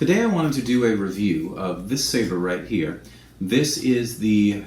today I wanted to do a review of this saber right here. This is the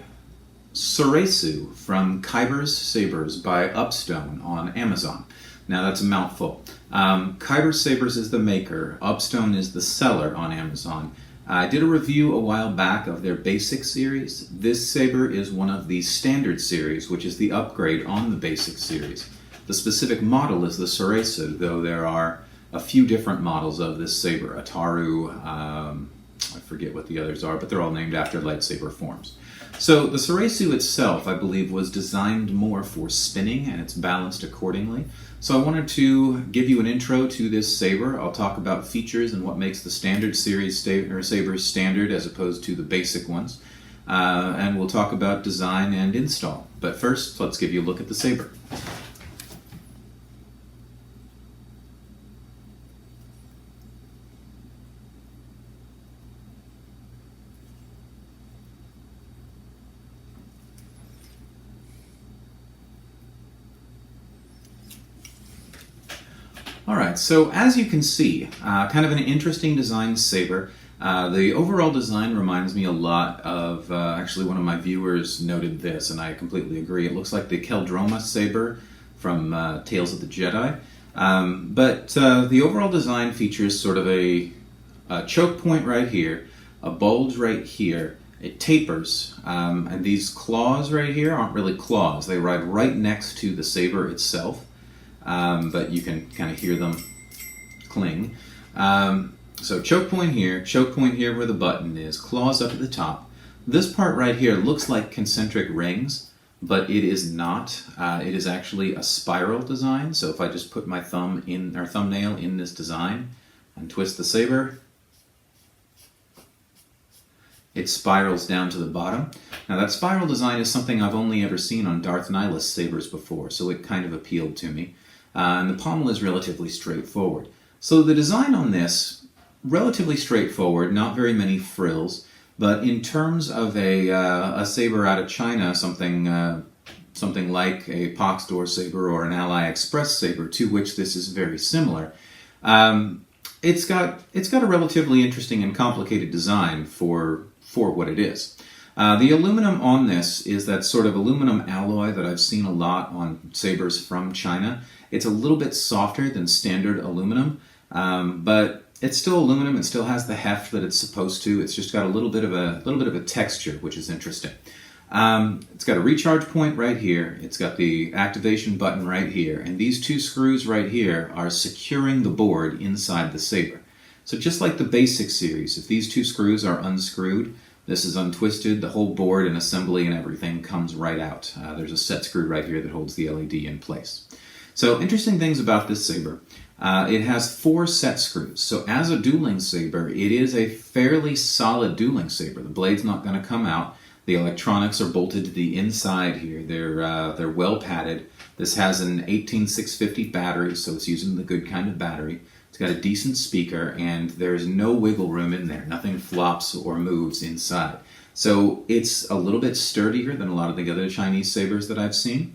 Soresu from Kybers Sabers by Upstone on Amazon. Now that's a mouthful. Kybers Sabers is the maker, Upstone is the seller on Amazon. I did a review a while back of their basic series. This saber is one of the standard series, which is the upgrade on the basic series. The specific model is the Soresu, though there are a few different models of this saber. Ataru, I forget what the others are, but they're all named after lightsaber forms. So the Soresu itself, I believe, was designed more for spinning, and it's balanced accordingly. So I wanted to give you an intro to this saber. I'll talk about features and what makes the standard series sabers standard as opposed to the basic ones. And we'll talk about design and install. But first, let's give you a look at the saber. Alright, so as you can see, kind of an interesting design saber. The overall design reminds me a lot of, actually one of my viewers noted this, and I completely agree. It looks like the Keldroma saber from Tales of the Jedi. But the overall design features sort of a choke point right here, a bulge right here. It tapers, and these claws right here aren't really claws. They ride right next to the saber itself. But you can kind of hear them cling. So choke point here where the button is, claws up at the top. This part right here looks like concentric rings, but it is not. It is actually a spiral design. So if I just put my thumbnail in this design and twist the saber, it spirals down to the bottom. Now that spiral design is something I've only ever seen on Darth Nihilus sabers before, so it kind of appealed to me. And the pommel is relatively straightforward. So the design on this, relatively straightforward, not very many frills, but in terms of a saber out of China, something like a Poxdor saber or an Ally Express saber, to which this is very similar, it's got a relatively interesting and complicated design for what it is. The aluminum on this is that sort of aluminum alloy that I've seen a lot on sabers from China. It's a little bit softer than standard aluminum, but it's still aluminum. It still has the heft that it's supposed to. It's just got a little bit of a texture, which is interesting. It's got a recharge point right here. It's got the activation button right here, and these two screws right here are securing the board inside the saber. So just like the basic series, if these two screws are unscrewed, this is untwisted, the whole board and assembly and everything comes right out. There's a set screw right here that holds the LED in place. So interesting things about this saber. It has 4 set screws. So as a dueling saber, it is a fairly solid dueling saber. The blade's not going to come out. The electronics are bolted to the inside here. They're well padded. This has an 18650 battery, so it's using the good kind of battery. It's got a decent speaker, and there's no wiggle room in there. Nothing flops or moves inside. So it's a little bit sturdier than a lot of the other Chinese sabers that I've seen.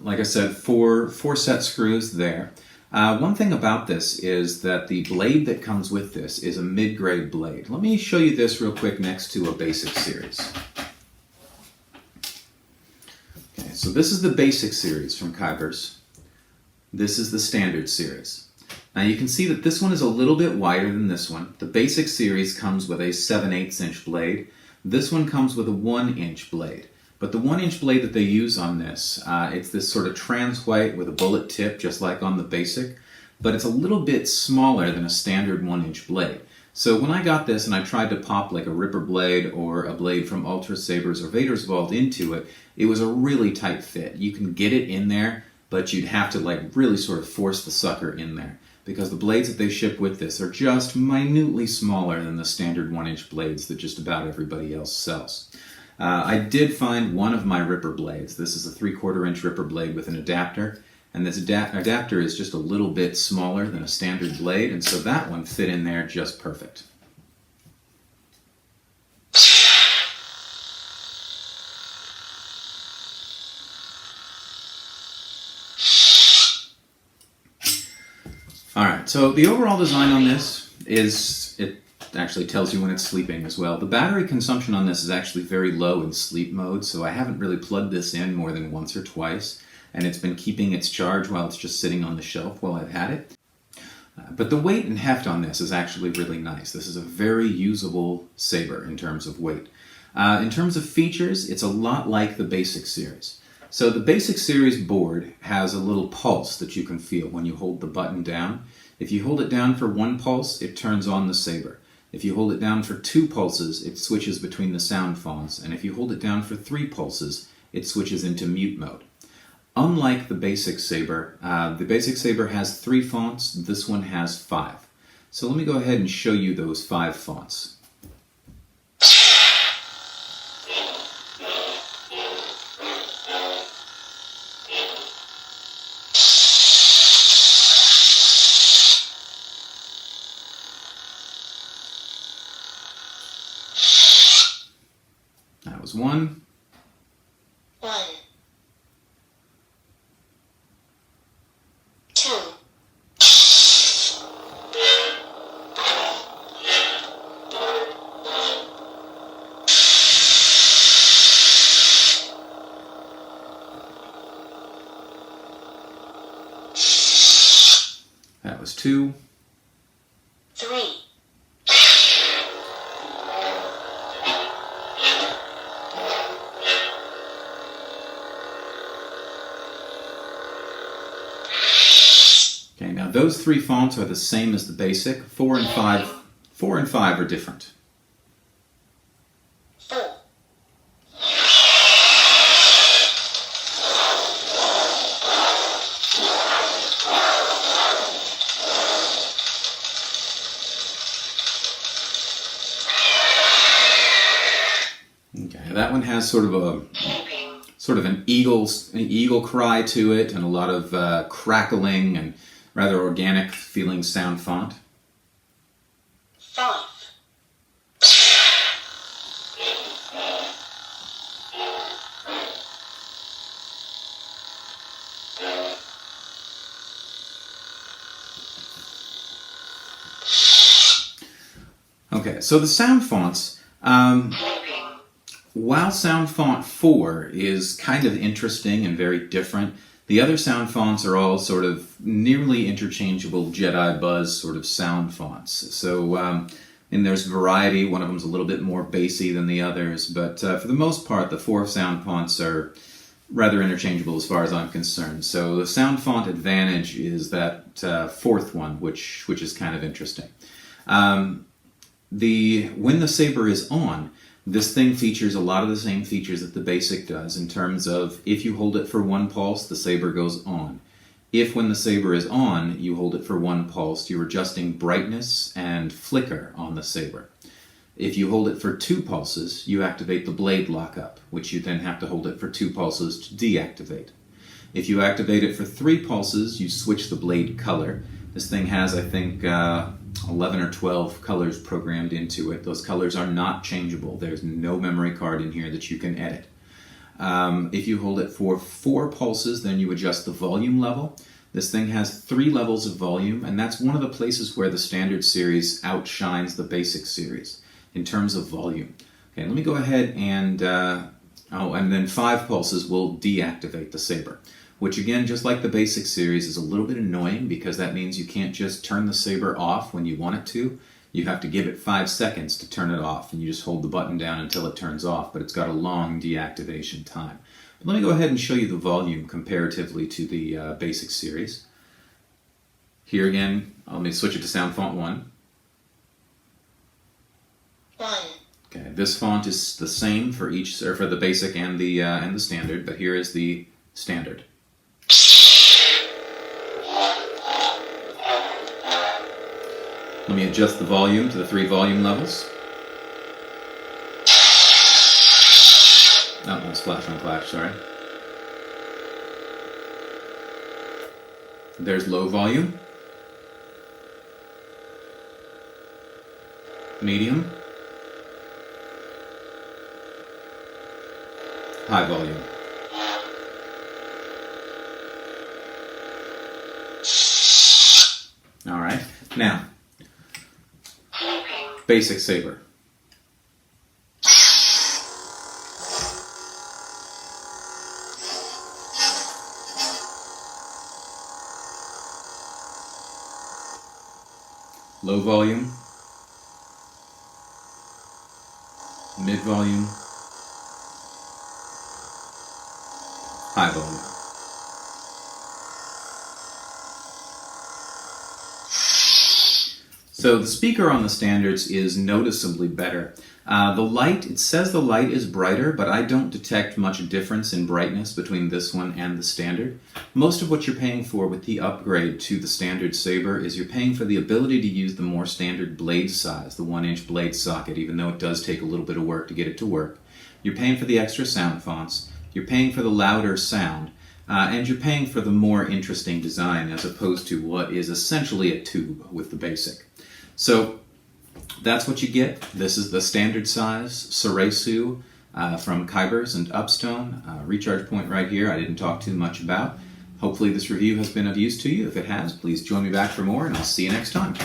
Like I said, four set screws there. One thing about this is that the blade that comes with this is a mid-grade blade. Let me show you this real quick next to a basic series. Okay, so this is the basic series from Kybers. This is the standard series. Now you can see that this one is a little bit wider than this one. The basic series comes with a 7/8 inch blade. This one comes with a 1 inch blade. But the 1 inch blade that they use on this, it's this sort of trans white with a bullet tip, just like on the basic, but it's a little bit smaller than a standard 1 inch blade. So when I got this and I tried to pop like a Ripper blade or a blade from Ultra Sabers or Vader's Vault into it, it was a really tight fit. You can get it in there, but you'd have to like really sort of force the sucker in there, because the blades that they ship with this are just minutely smaller than the standard 1 inch blades that just about everybody else sells. I did find one of my Ripper blades. This is a 3/4 inch Ripper blade with an adapter, and this adapter is just a little bit smaller than a standard blade, and so that one fit in there just perfect. Alright, so the overall design on this is, it actually tells you when it's sleeping as well. The battery consumption on this is actually very low in sleep mode, so I haven't really plugged this in more than once or twice, and it's been keeping its charge while it's just sitting on the shelf while I've had it. But the weight and heft on this is actually really nice. This is a very usable Saber in terms of weight. In terms of features, it's a lot like the Basic series. So the Basic series board has a little pulse that you can feel when you hold the button down. If you hold it down for one pulse, it turns on the Saber. If you hold it down for 2 pulses, it switches between the Soundfonts. And if you hold it down for 3 pulses, it switches into mute mode. Unlike the Basic Saber has 3 fonts, this one has 5. So let me go ahead and show you those 5 fonts. That was 1. 2. That was 2. 3. Okay, now those 3 fonts are the same as the Basic. 4 and 5 are different. 4. Okay, that one has sort of an eagle cry to it, and a lot of crackling and rather organic feeling sound font. 5. Okay, so the sound fonts, while sound font 4 is kind of interesting and very different, the other sound fonts are all sort of nearly interchangeable Jedi Buzz sort of sound fonts. So, and there's variety. One of them's a little bit more bassy than the others, but for the most part, the 4 sound fonts are rather interchangeable as far as I'm concerned. So the sound font advantage is that 4th one, which is kind of interesting. When the Saber is on, this thing features a lot of the same features that the Basic does in terms of if you hold it for 1 pulse, the Saber goes on. If when the Saber is on, you hold it for 1 pulse, you're adjusting brightness and flicker on the Saber. If you hold it for 2 pulses, you activate the blade lockup, which you then have to hold it for 2 pulses to deactivate. If you activate it for 3 pulses, you switch the blade color. This thing has, I think, 11 or 12 colors programmed into it. Those colors are not changeable. There's no memory card in here that you can edit. If you hold it for 4 pulses, then you adjust the volume level. This thing has 3 levels of volume, and that's one of the places where the Standard series outshines the Basic series in terms of volume. Okay, let me go ahead and, and then 5 pulses will deactivate the Saber, which again, just like the Basic series, is a little bit annoying because that means you can't just turn the Saber off when you want it to. You have to give it 5 seconds to turn it off, and you just hold the button down until it turns off, but it's got a long deactivation time. But let me go ahead and show you the volume comparatively to the Basic series. Here again, let me switch it to Sound Font 1. 1. Okay, this font is the same for each, or for the Basic and the Standard, but here is the Standard. Let me adjust the volume to the 3 volume levels. Oh, that's flash on flash, sorry. There's low volume. Medium. High volume. Now, basic Saber. Low volume, mid volume, high volume. So the speaker on the standards is noticeably better. The light, it says the light is brighter, but I don't detect much difference in brightness between this one and the standard. Most of what you're paying for with the upgrade to the standard Saber is you're paying for the ability to use the more standard blade size, the 1-inch blade socket, even though it does take a little bit of work to get it to work. You're paying for the extra sound fonts, you're paying for the louder sound, and you're paying for the more interesting design as opposed to what is essentially a tube with the basic. So that's what you get. This is the standard size Soresu from Kybers and Upstone. Recharge point right here I didn't talk too much about. Hopefully this review has been of use to you. If it has, please join me back for more, and I'll see you next time.